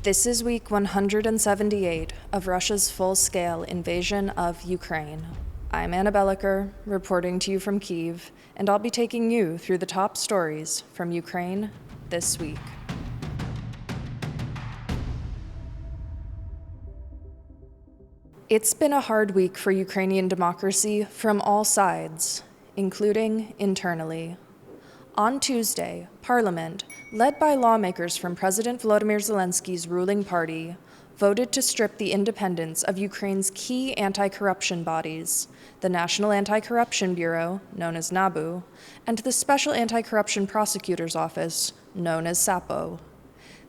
This is week 178 of Russia's full-scale invasion of Ukraine. I'm Belokur, reporting to you from Kyiv, and I'll be taking you through the top stories from Ukraine this week. It's been a hard week for Ukrainian democracy from all sides, including internally. On Tuesday, Parliament, led by lawmakers from President Volodymyr Zelensky's ruling party, voted to strip the independence of Ukraine's key anti-corruption bodies, the National Anti-Corruption Bureau, known as NABU, and the Special Anti-Corruption Prosecutor's Office, known as SAPO.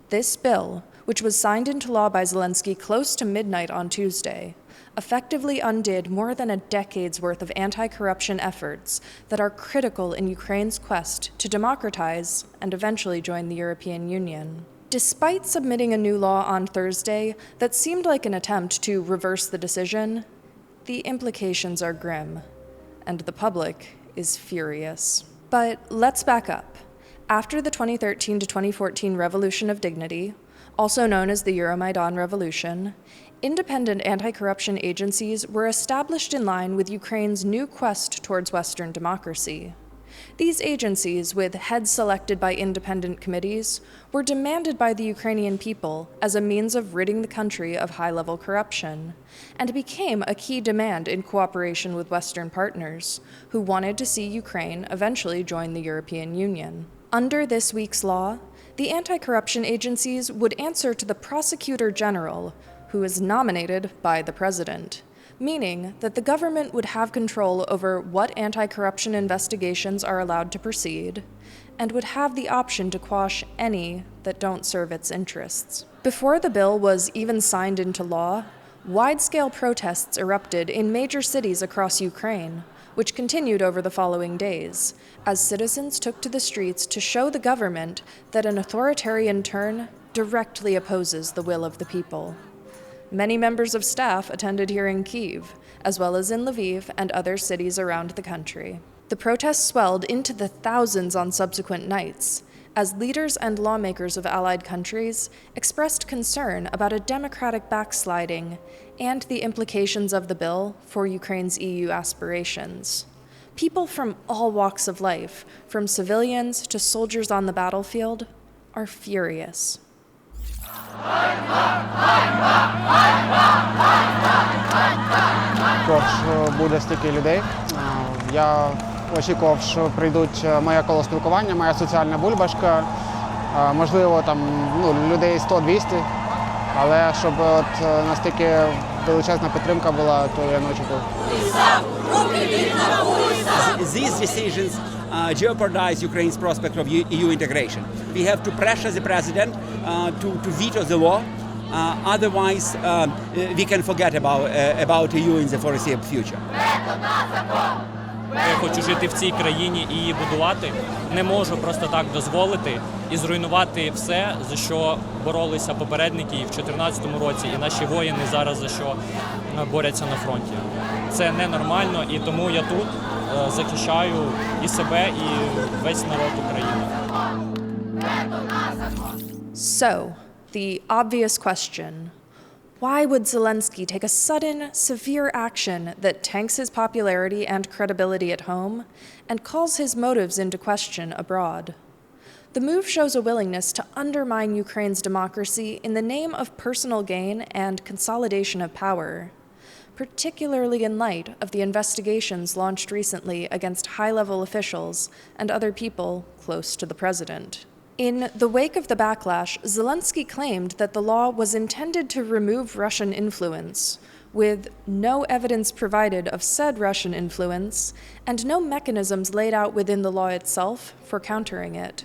This bill, which was signed into law by Zelensky close to midnight on Tuesday, effectively undid more than a decade's worth of anti-corruption efforts that are critical in Ukraine's quest to democratize and eventually join the European Union. Despite submitting a new law on Thursday that seemed like an attempt to reverse the decision, the implications are grim, and the public is furious. But let's back up. After the 2013 to 2014 Revolution of Dignity, also known as the Euromaidan Revolution, independent anti-corruption agencies were established in line with Ukraine's new quest towards Western democracy. These agencies, with heads selected by independent committees, were demanded by the Ukrainian people as a means of ridding the country of high-level corruption, and became a key demand in cooperation with Western partners, who wanted to see Ukraine eventually join the European Union. Under this week's law, the anti-corruption agencies would answer to the Prosecutor General, who is nominated by the President, meaning that the government would have control over what anti-corruption investigations are allowed to proceed, and would have the option to quash any that don't serve its interests. Before the bill was even signed into law, wide-scale protests erupted in major cities across Ukraine, which continued over the following days, as citizens took to the streets to show the government that an authoritarian turn directly opposes the will of the people. Many members of staff attended here in Kyiv, as well as in Lviv and other cities around the country. The protests swelled into the thousands on subsequent nights, as leaders and lawmakers of allied countries expressed concern about a democratic backsliding and the implications of the bill for Ukraine's EU aspirations. People from all walks of life, from civilians to soldiers on the battlefield, are furious. Буде стільки людей. Я очікував, що прийдуть моє коло спілкування, моя соціальна бульбашка, можливо, там людей 100-200, але щоб настільки величезна підтримка була, то я не очікував. These decisions jeopardize Ukraine's prospect of EU integration. We have to pressure the president to veto the law. Otherwise, we can forget about EU in the foreseeable future. Я хочу жити в цій країні і її будувати. Не можу просто так дозволити і зруйнувати все, за що боролися попередники і в 2014 році, і наші воїни зараз за що борються на фронті. Це ненормально, і тому я тут захищаю і себе, і весь народ України. So, the obvious question: why would Zelensky take a sudden, severe action that tanks his popularity and credibility at home and calls his motives into question abroad? The move shows a willingness to undermine Ukraine's democracy in the name of personal gain and consolidation of power, particularly in light of the investigations launched recently against high-level officials and other people close to the president. In the wake of the backlash, Zelensky claimed that the law was intended to remove Russian influence, with no evidence provided of said Russian influence and no mechanisms laid out within the law itself for countering it.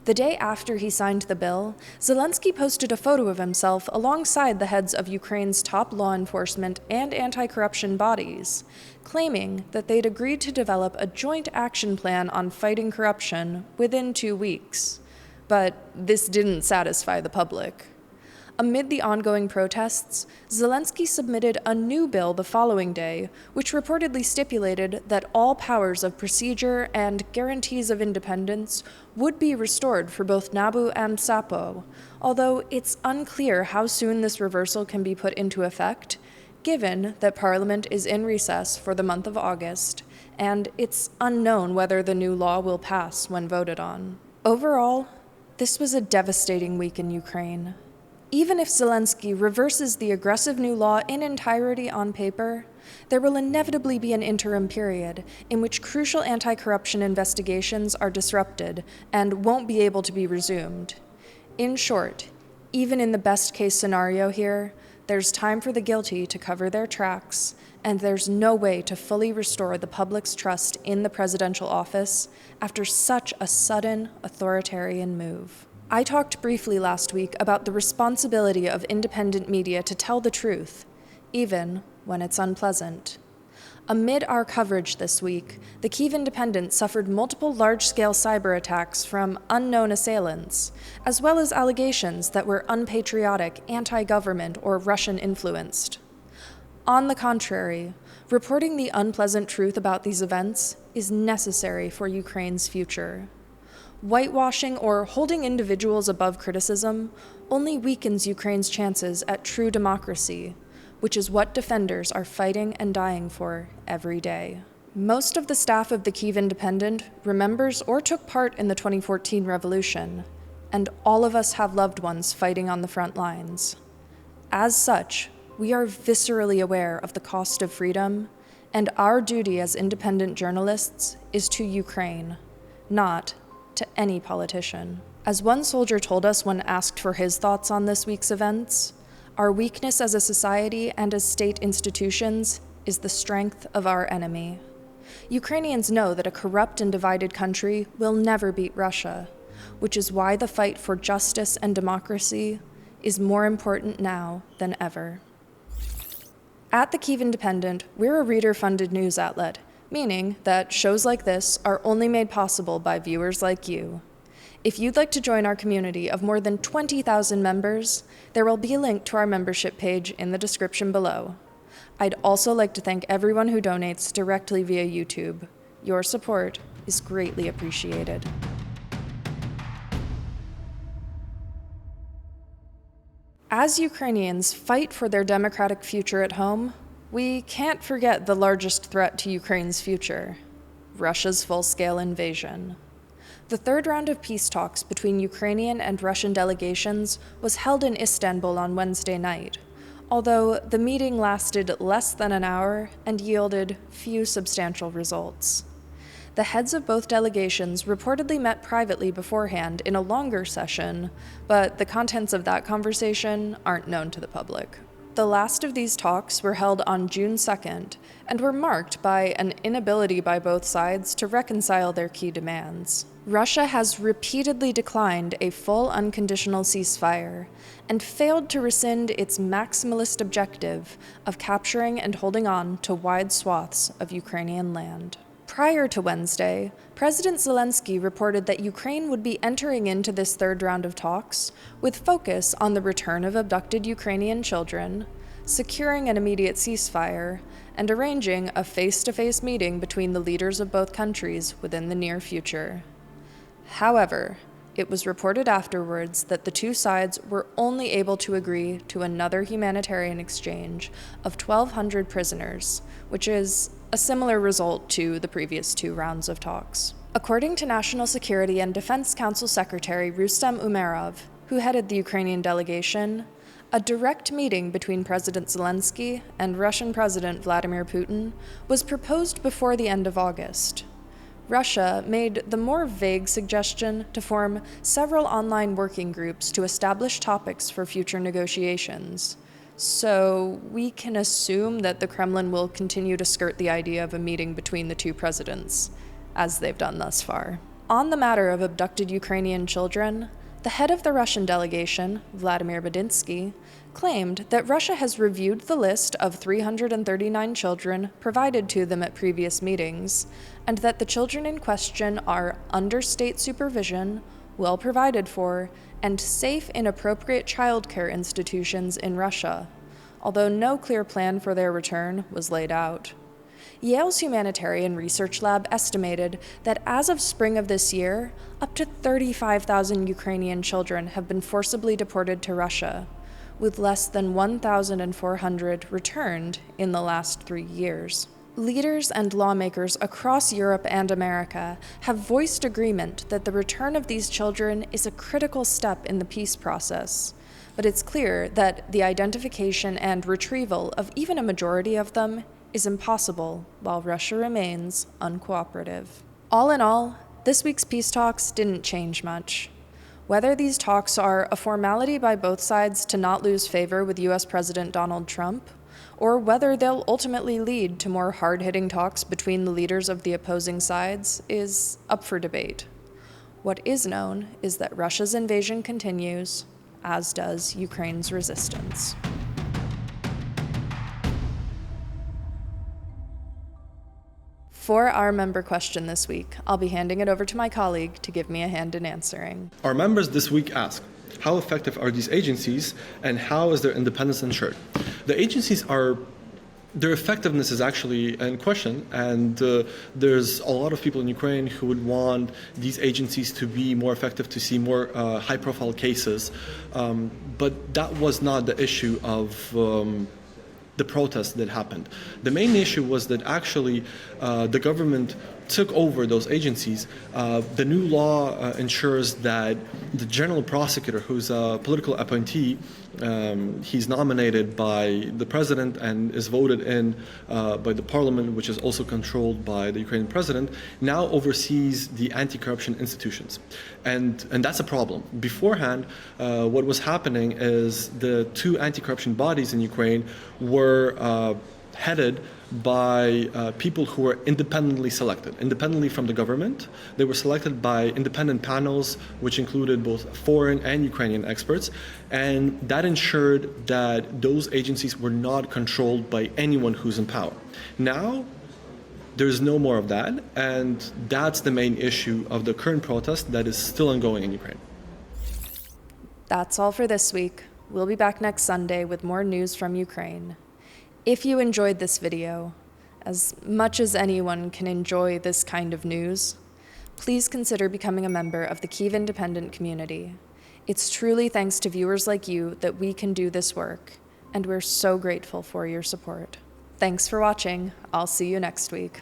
The day after he signed the bill, Zelensky posted a photo of himself alongside the heads of Ukraine's top law enforcement and anti-corruption bodies, claiming that they'd agreed to develop a joint action plan on fighting corruption within 2 weeks. But this didn't satisfy the public. Amid the ongoing protests, Zelensky submitted a new bill the following day, which reportedly stipulated that all powers of procedure and guarantees of independence would be restored for both Nabu and Sapo, although it's unclear how soon this reversal can be put into effect, given that Parliament is in recess for the month of August, and it's unknown whether the new law will pass when voted on. Overall, this was a devastating week in Ukraine. Even if Zelensky reverses the aggressive new law in entirety on paper, there will inevitably be an interim period in which crucial anti-corruption investigations are disrupted and won't be able to be resumed. In short, even in the best-case scenario here, there's time for the guilty to cover their tracks, and there's no way to fully restore the public's trust in the presidential office after such a sudden authoritarian move. I talked briefly last week about the responsibility of independent media to tell the truth, even when it's unpleasant. Amid our coverage this week, the Kyiv Independent suffered multiple large-scale cyber attacks from unknown assailants, as well as allegations that were unpatriotic, anti-government, or Russian-influenced. On the contrary, reporting the unpleasant truth about these events is necessary for Ukraine's future. Whitewashing or holding individuals above criticism only weakens Ukraine's chances at true democracy, which is what defenders are fighting and dying for every day. Most of the staff of the Kyiv Independent remembers or took part in the 2014 revolution, and all of us have loved ones fighting on the front lines. As such, we are viscerally aware of the cost of freedom, and our duty as independent journalists is to Ukraine, not to any politician. As one soldier told us when asked for his thoughts on this week's events, our weakness as a society and as state institutions is the strength of our enemy. Ukrainians know that a corrupt and divided country will never beat Russia, which is why the fight for justice and democracy is more important now than ever. At the Kyiv Independent, we're a reader-funded news outlet, meaning that shows like this are only made possible by viewers like you. If you'd like to join our community of more than 20,000 members, there will be a link to our membership page in the description below. I'd also like to thank everyone who donates directly via YouTube. Your support is greatly appreciated. As Ukrainians fight for their democratic future at home, we can't forget the largest threat to Ukraine's future: Russia's full-scale invasion. The third round of peace talks between Ukrainian and Russian delegations was held in Istanbul on Wednesday night, although the meeting lasted less than an hour and yielded few substantial results. The heads of both delegations reportedly met privately beforehand in a longer session, but the contents of that conversation aren't known to the public. The last of these talks were held on June 2nd and were marked by an inability by both sides to reconcile their key demands. Russia has repeatedly declined a full unconditional ceasefire and failed to rescind its maximalist objective of capturing and holding on to wide swaths of Ukrainian land. Prior to Wednesday, President Zelensky reported that Ukraine would be entering into this third round of talks with focus on the return of abducted Ukrainian children, securing an immediate ceasefire, and arranging a face-to-face meeting between the leaders of both countries within the near future. However, it was reported afterwards that the two sides were only able to agree to another humanitarian exchange of 1,200 prisoners, which is a similar result to the previous two rounds of talks. According to National Security and Defense Council Secretary Rustem Umerov, who headed the Ukrainian delegation, a direct meeting between President Zelensky and Russian President Vladimir Putin was proposed before the end of August. Russia made the more vague suggestion to form several online working groups to establish topics for future negotiations. So we can assume that the Kremlin will continue to skirt the idea of a meeting between the two presidents, as they've done thus far. On the matter of abducted Ukrainian children, the head of the Russian delegation, Vladimir Bedinsky, claimed that Russia has reviewed the list of 339 children provided to them at previous meetings, and that the children in question are under state supervision, well provided for, and safe and appropriate childcare institutions in Russia, although no clear plan for their return was laid out. Yale's Humanitarian Research Lab estimated that as of spring of this year, up to 35,000 Ukrainian children have been forcibly deported to Russia, with less than 1,400 returned in the last 3 years. Leaders and lawmakers across Europe and America have voiced agreement that the return of these children is a critical step in the peace process, but it's clear that the identification and retrieval of even a majority of them is impossible while Russia remains uncooperative. All in all, this week's peace talks didn't change much. Whether these talks are a formality by both sides to not lose favor with US President Donald Trump, or whether they'll ultimately lead to more hard-hitting talks between the leaders of the opposing sides is up for debate. What is known is that Russia's invasion continues, as does Ukraine's resistance. For our member question this week, I'll be handing it over to my colleague to give me a hand in answering. Our members this week ask, how effective are these agencies and how is their independence ensured? The agencies their effectiveness is actually in question, and there's a lot of people in Ukraine who would want these agencies to be more effective, to see more high-profile cases, but that was not the issue of the protest that happened. The main issue was that actually the government took over those agencies. The new law ensures that the general prosecutor, who's a political appointee, he's nominated by the president and is voted in by the parliament, which is also controlled by the Ukrainian president, now oversees the anti-corruption institutions. And that's a problem. Beforehand, what was happening is the two anti-corruption bodies in Ukraine were headed by people who were independently selected, independently from the government. They were selected by independent panels, which included both foreign and Ukrainian experts, and that ensured that those agencies were not controlled by anyone who's in power. Now, there's no more of that, and that's the main issue of the current protest that is still ongoing in Ukraine. That's all for this week. We'll be back next Sunday with more news from Ukraine. If you enjoyed this video, as much as anyone can enjoy this kind of news, please consider becoming a member of the Kyiv Independent community. It's truly thanks to viewers like you that we can do this work, and we're so grateful for your support. Thanks for watching. I'll see you next week.